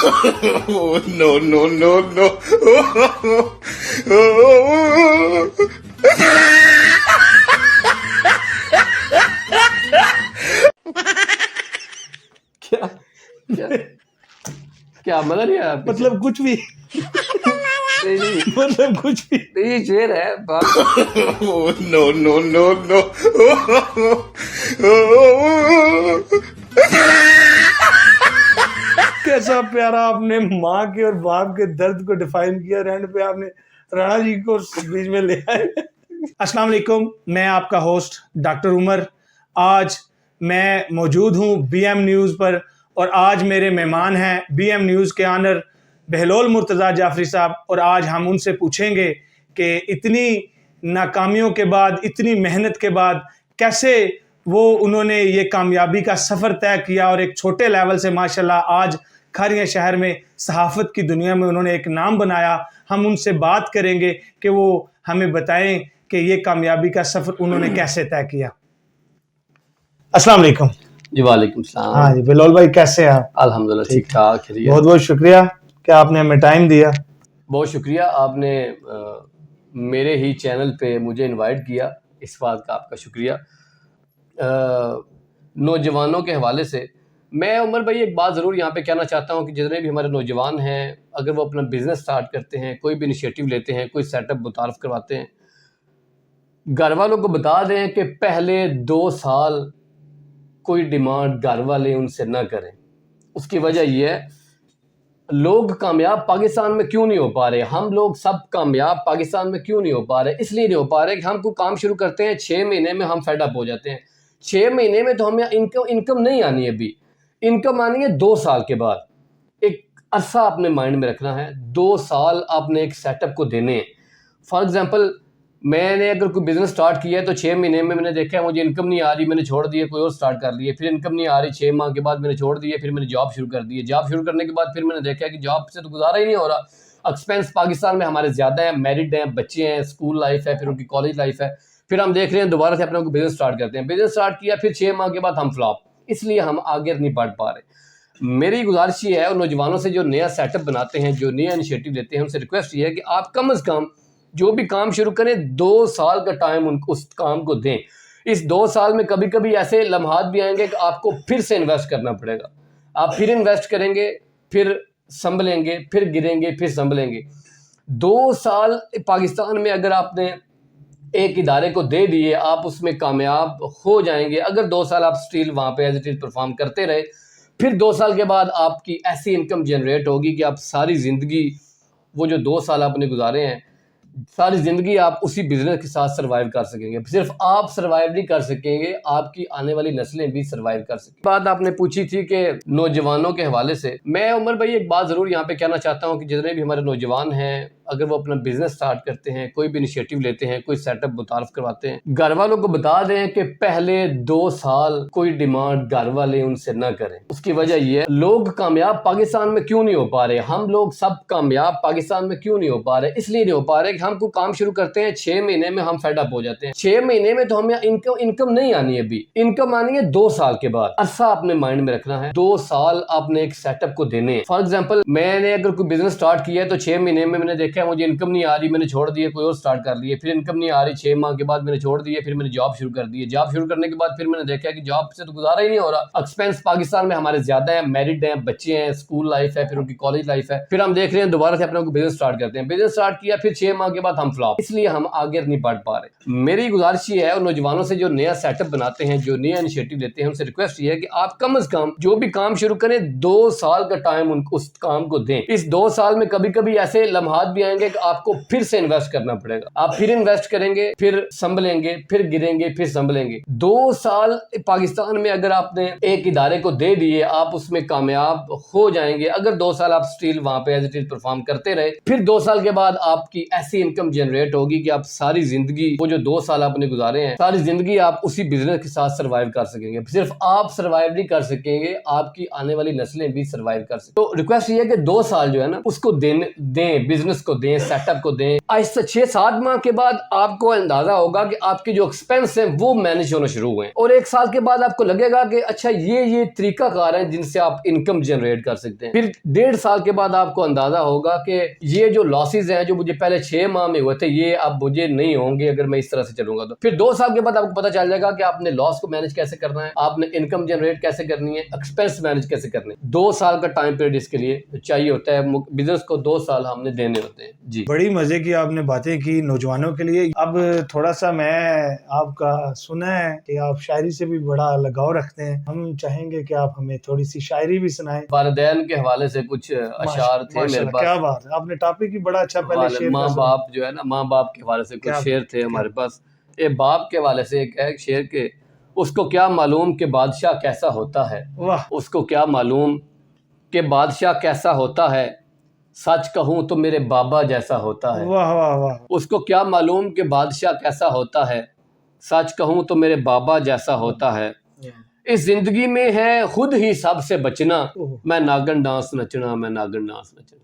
Oh, no, no, no, no. क्या क्या क्या मजा नहीं आया पीछे? मतलब कुछ भी नहीं नहीं मतलब कुछ भी नहीं, ये शेर है Oh, no, no, no, no. कैसा प्यारा आपने माँ के और बाप के दर्द को डिफाइन किया। एंड पे आपने राणा जी को बीच में ले आए। अस्सलाम वालेकुम, मैं आपका होस्ट डॉक्टर उमर। आज मैं मौजूद हूँ बीएम न्यूज़ पर और आज मेरे मेहमान हैं बीएम न्यूज़ के ऑनर बहलोल मुर्तज़ा जाफरी साहब। और आज हम उनसे पूछेंगे कि इतनी नाकामियों के बाद, इतनी मेहनत के बाद कैसे उन्होंने ये कामयाबी का सफ़र तय किया और एक छोटे लेवल से माशाल्लाह आज खारिया शहर में सहाफ़त की दुनिया में उन्होंने एक नाम बनाया। हम उनसे बात करेंगे कि वो हमें बताएं कि ये कामयाबी का सफ़र उन्होंने कैसे तय किया। अस्सलाम वालेकुम। जी वालेकुम सलाम। हाँ जी बहलोल भाई, कैसे हैं आप? अल्हम्दुलिल्लाह ठीक ठाक खैरियत। बहुत बहुत शुक्रिया कि आपने हमें टाइम दिया। बहुत शुक्रिया, आपने मेरे ही चैनल पे मुझे इनवाइट किया, इस बात का आपका शुक्रिया। नौजवानों के हवाले से मैं उमर भाई एक बात ज़रूर यहाँ पे कहना चाहता हूँ कि जितने भी हमारे नौजवान हैं, अगर वो अपना बिज़नेस स्टार्ट करते हैं, कोई भी इनिशिएटिव लेते हैं, कोई सेटअप मुतारफ़ करवाते हैं, घर वालों को बता दें कि पहले 2 साल कोई डिमांड घर वाले उनसे ना करें। उसकी वजह ये है, लोग कामयाब पाकिस्तान में क्यों नहीं हो पा रहे, हम लोग सब कामयाब पाकिस्तान में क्यों नहीं हो पा रहे, इसलिए नहीं हो पा रहे कि हम कोई काम शुरू करते हैं, 6 महीने में हम फेड अप हो जाते हैं। 6 महीने में तो हमें इनकम नहीं आनी है, अभी इनकम आनी है 2 साल के बाद। एक अरसा अपने माइंड में रखना है, 2 साल आपने एक सेटअप को देने हैं। फॉर एग्जांपल, मैंने अगर कोई बिज़नेस स्टार्ट किया है तो 6 महीने में मैंने देखा है मुझे इनकम नहीं आ रही, मैंने छोड़ दिए, कोई और स्टार्ट कर लिए, फिर इनकम नहीं आ रही, 6 माह के बाद मैंने छोड़ दिए, फिर मैंने जॉब शुरू कर दी। जॉब शुरू करने के बाद फिर मैंने देखा कि जॉब से तो गुजारा ही नहीं हो रहा, एक्सपेंस पाकिस्तान में हमारे ज़्यादा है, मैरिड हैं, बच्चे हैं, स्कूल लाइफ है, फिर उनकी कॉलेज लाइफ है, फिर हम देख रहे हैं दोबारा से अपना कोई बिज़नेस स्टार्ट करते हैं। बिज़नेस स्टार्ट किया, फिर 6 माह के बाद हम फ्लॉप, इसलिए हम आगे नहीं बढ़ पा रहे। मेरी गुजारिश ये है, और नौजवानों से जो नया सेटअप बनाते हैं, जो नया इनिशिएटिव लेते हैं, उनसे रिक्वेस्ट ये है कि आप कम अज़ कम जो भी काम शुरू करें 2 साल का टाइम उनको उस काम को दें। इस 2 साल में कभी कभी ऐसे लम्हात भी आएंगे कि आपको फिर से इन्वेस्ट करना पड़ेगा। आप फिर इन्वेस्ट करेंगे, फिर संभलेंगे, फिर गिरेंगे, फिर संभलेंगे। 2 साल पाकिस्तान में अगर आपने एक इदारे को दे दिए, आप उसमें कामयाब हो जाएंगे। अगर 2 साल आप स्टिल वहाँ पे एज इट इज़ परफॉर्म करते रहे, फिर 2 साल के बाद आपकी ऐसी इनकम जनरेट होगी कि आप सारी ज़िंदगी, वो जो 2 साल आपने गुजारे हैं, सारी ज़िंदगी आप उसी बिज़नेस के साथ सर्वाइव कर सकेंगे। सिर्फ आप सर्वाइव नहीं कर सकेंगे, आपकी आने वाली नस्लें भी सर्वाइव कर सकेंगी। बात आपने पूछी थी कि नौजवानों के हवाले से मैं उमर भाई एक बात ज़रूर यहाँ पे कहना चाहता हूँ कि जितने भी हमारे नौजवान हैं, अगर वो अपना बिज़नेस स्टार्ट करते हैं, कोई भी इनिशिएटिव लेते हैं, कोई सेटअप मुतारफ़ करवाते हैं, घर वालों को बता दें कि पहले 2 साल कोई डिमांड घर वाले उनसे ना करें। उसकी वजह ये है, लोग कामयाब पाकिस्तान में क्यों नहीं हो पा रहे, हम लोग सब कामयाब पाकिस्तान में क्यों नहीं हो पा रहे, इसलिए नहीं हो पा रहे कि हम कोई काम शुरू करते हैं, 6 महीने में हम फेड अप हो जाते हैं। 6 महीने में तो हमें इनकम नहीं आनी है, अभी इनकम आनी है 2 साल के बाद। अरसा अपने माइंड में रखना है, 2 साल आपने एक सेटअप को देने हैं। फॉर एग्जाम्पल, मैंने अगर कोई बिज़नेस स्टार्ट किया है तो 6 महीने में मैंने देखा है मुझे इनकम नहीं आ रही, मैंने छोड़ दिए, कोई और स्टार्ट कर लिए, फिर इनकम नहीं आ रही, 6 माह के बाद मैंने छोड़ दिए, फिर मैंने जॉब शुरू कर दी। जॉब शुरू करने के बाद फिर मैंने देखा कि जॉब से तो गुजारा ही नहीं हो रहा, एक्सपेंस पाकिस्तान में हमारे ज़्यादा है, मैरिड हैं, बच्चे हैं, स्कूल लाइफ है, फिर उनकी कॉलेज लाइफ है, फिर हम देख रहे हैं दोबारा से अपना कोई बिज़नेस स्टार्ट करते हैं। बिज़नेस स्टार्ट किया, फिर 6 माह के बाद हम फ्लॉप, इसलिए हम आगे नहीं बढ़ पा रहे। मेरी गुजारिश ये है, और नौजवानों से जो नया सेटअप बनाते हैं, जो नया इनिशिएटिव लेते हैं, उनसे रिक्वेस्ट ये है कि आप कम अज़ कम जो भी काम शुरू करें 2 साल का टाइम उस काम को दें। इस 2 साल में कभी कभी ऐसे लम्हात भी आएंगे कि आपको फिर से इन्वेस्ट करना पड़ेगा। आप फिर इन्वेस्ट करेंगे, फिर संभलेंगे, फिर गिरेंगे, फिर संभलेंगे। 2 साल पाकिस्तान में अगर आपने एक इदारे को दे दिए, आप उसमें कामयाब हो जाएंगे। अगर 2 साल आप स्टिल वहाँ पे एज इट इज़ परफॉर्म करते रहे, फिर 2 साल के बाद आपकी ऐसी इनकम जनरेट होगी कि आप सारी ज़िंदगी, वो जो 2 साल आपने गुजारे हैं, सारी ज़िंदगी आप उसी बिज़नेस के साथ सर्वाइव कर सकेंगे। सिर्फ आप सर्वाइव नहीं कर सकेंगे, आपकी आने वाली नस्लें भी सर्वाइव कर सकेंगे। तो रिक्वेस्ट ये है कि 2 साल जो है ना, उसको दें, बिजनेस को दें, सेटअप को दें। आहिस्ता 6-7 माह के बाद आपको अंदाजा होगा कि आपके जो एक्सपेंस हैं वो मैनेज होना शुरू हुए, और 1 साल के बाद आपको लगेगा कि अच्छा ये तरीकाकार है जिनसे आप इनकम जनरेट कर सकते हैं। फिर 1.5 साल के बाद आपको अंदाजा होगा कि ये जो लॉसेज हैं जो मुझे पहले 6 माह में हुए थे ये अब मुझे नहीं होंगे अगर मैं इस तरह से चलूंगा। तो फिर 2 साल के बाद आपको पता चल जाएगा कि आपने लॉस को मैनेज कैसे करना है, आपने इनकम जनरेट कैसे करनी है, एक्सपेंस मैनेज कैसे करने। 2 साल का टाइम पीरियड इसके लिए चाहिए होता है। बिजनेस को 2 साल हमने देने होते हैं जी। बड़ी मजे की आपने बातें की नौजवानों के लिए। अब थोड़ा सा मैं आपका सुना है कि आप शायरी से भी बड़ा लगाव रखते हैं, हम चाहेंगे कि आप हमें थोड़ी सी शायरी भी सुनाएं। वालिदैन के हवाले से कुछ अशार थे मेरे पास। क्या बात है, आपने टॉपिक ही बड़ा अच्छा पहले शेयर माँ बाप जो है ना, माँ बाप के हवाले से कुछ शेर थे हमारे पास। ये बाप के हवाले से एक है शेर के, उसको क्या मालूम कि बादशाह कैसा होता है, वाह, उसको क्या मालूम कि बादशाह कैसा होता है, सच कहूँ तो मेरे बाबा जैसा होता है। वाह वाह वाह। उसको क्या मालूम कि बादशाह कैसा होता है, सच कहूँ तो मेरे बाबा जैसा होता है। इस जिंदगी में है खुद ही सबसे बचना, मैं नागन डांस नचना, मैं नागन डांस नचना।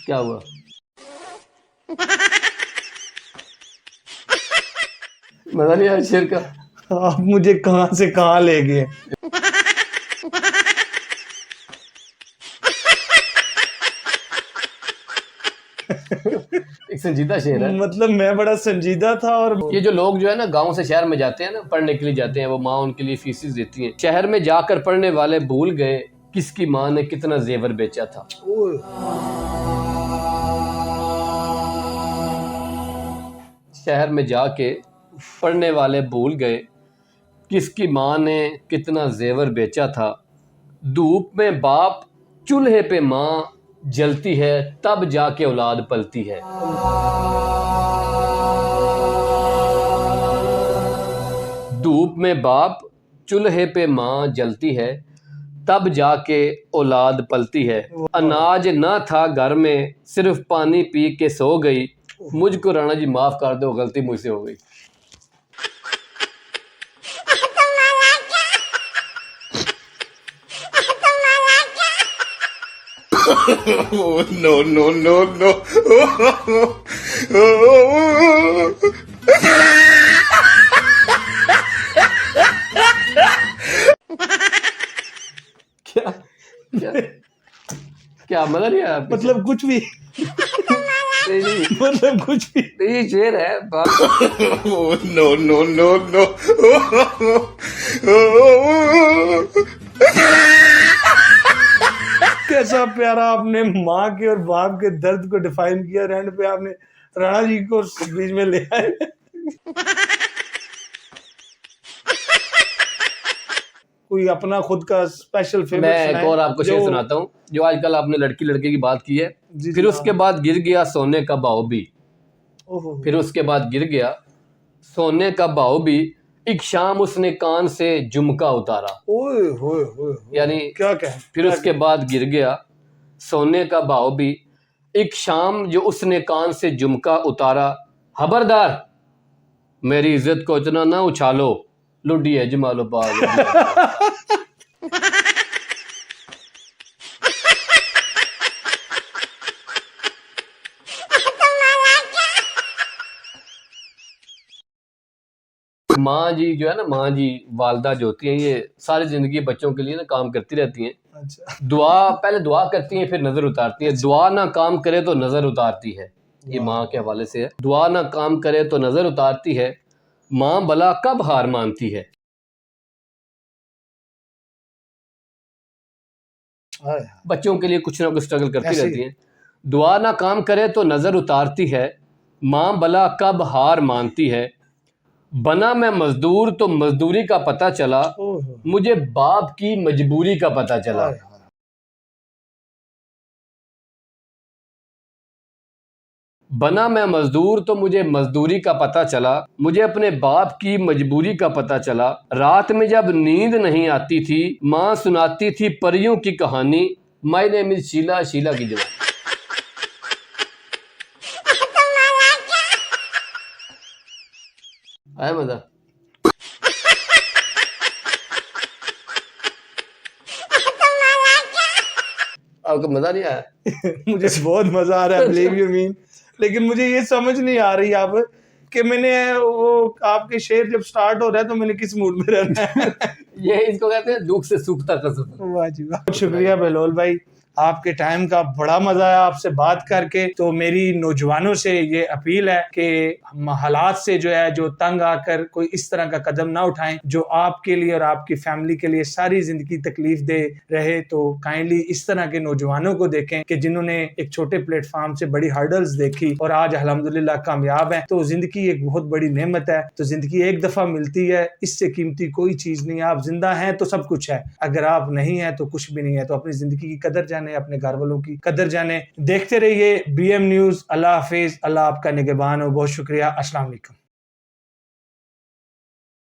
क्या हुआ? मजा नहीं आया शेर का? आप मुझे कहां से कहां ले गए। एक संजीदा शेर है। मतलब मैं बड़ा संजीदा था। और ये जो लोग जो है ना गांव से शहर में जाते हैं ना, पढ़ने के लिए जाते हैं, वो माँ उनके लिए फीसिस देती है। शहर में जाकर पढ़ने वाले भूल गए किसकी माँ ने कितना जेवर बेचा था। शहर में जाके पढ़ने वाले भूल गए किसकी माँ ने कितना जेवर बेचा था। धूप में बाप चूल्हे पे माँ जलती है, तब जाके औलाद पलती है। धूप में बाप चूल्हे पे माँ जलती है, तब जाके औलाद पलती है। अनाज ना था घर में, सिर्फ पानी पी के सो गई। मुझको राणा जी माफ कर दो, गलती मुझसे हो गई। No, no, no, no. क्या क्या क्या मजा नहीं आया? मतलब कुछ भी नहीं, मतलब कुछ भी ये शेर है। No, no, no, no. कैसा प्यारा आपने माँ के और बाप के दर्द को डिफाइन किया। एंड पे आपने राणा जी को बीच में ले आए। कोई अपना खुद का स्पेशल फेवरेट? मैं एक और आपको शेर सुनाता हूँ जो आजकल आपने लड़की लड़के की बात की है। फिर उसके बाद गिर गया सोने का भाव भी। फिर उसके बाद गिर गया सोने का भाव भी, एक शाम उसने कान से झुमका उतारा। ओए होए होए, यानी क्या कहें। फिर उसके बाद गिर गया सोने का भाव भी, एक शाम जो उसने कान से झुमका उतारा। खबरदार मेरी इज्जत को इतना ना उछालो, लुड्डी है जमालो बाग। माँ जी जो है ना, माँ जी वालदा जो होती हैं, ये सारी जिंदगी बच्चों के लिए ना काम करती रहती हैं। अच्छा। पहले दुआ करती हैं, फिर नजर उतारती हैं। दुआ ना काम करे तो नजर उतारती है। ये माँ के हवाले से है। दुआ ना काम करे तो नजर उतारती है, माँ भला कब हार मानती है। बच्चों के लिए कुछ ना कुछ स्ट्रगल करती रहती हैं। दुआ ना काम करे तो नजर उतारती है, माँ भला कब हार मानती है। बना मैं मजदूर तो मजदूरी का पता चला, मुझे बाप की मजबूरी का पता चला। बना मैं मजदूर तो मुझे मजदूरी का पता चला, मुझे अपने बाप की मजबूरी का पता चला। रात में जब नींद नहीं आती थी, माँ सुनाती थी परियों की कहानी। My name is Sheila, Sheila की जवान। आया मजा? आपको मजा नहीं आया? मुझे बहुत मजा आ रहा है, बिलीव यू मीन। लेकिन मुझे ये समझ नहीं आ रही अब कि मैंने वो आपके शेर जब स्टार्ट हो रहा है तो मैंने किस मूड में रहना है। ये इसको कहते हैं दुख से सुख तक का सफर। वाह जी वाह, शुक्रिया बहलोल भाई, आपके टाइम का बड़ा मजा आया आपसे बात करके। तो मेरी नौजवानों से ये अपील है कि हम हालात से जो है जो तंग आकर कोई इस तरह का कदम ना उठाएं जो आपके लिए और आपकी फैमिली के लिए सारी जिंदगी तकलीफ दे रहे। तो काइंडली इस तरह के नौजवानों को देखें कि जिन्होंने एक छोटे प्लेटफॉर्म से बड़ी हर्डल्स देखी और आज अल्हम्दुलिल्लाह कामयाब हैं। तो जिंदगी एक बहुत बड़ी नेमत है, तो जिंदगी एक दफा मिलती है, इससे कीमती कोई चीज नहीं है। आप जिंदा हैं तो सब कुछ है, अगर आप नहीं है तो कुछ भी नहीं है। तो अपनी जिंदगी की कदर जाने, अपने घर वालों की कदर जाने। देखते रहिए BM न्यूज। अल्लाह हाफिज, अल्लाह आपका निगहबान हो। बहुत शुक्रिया। अस्सलाम वालेकुम।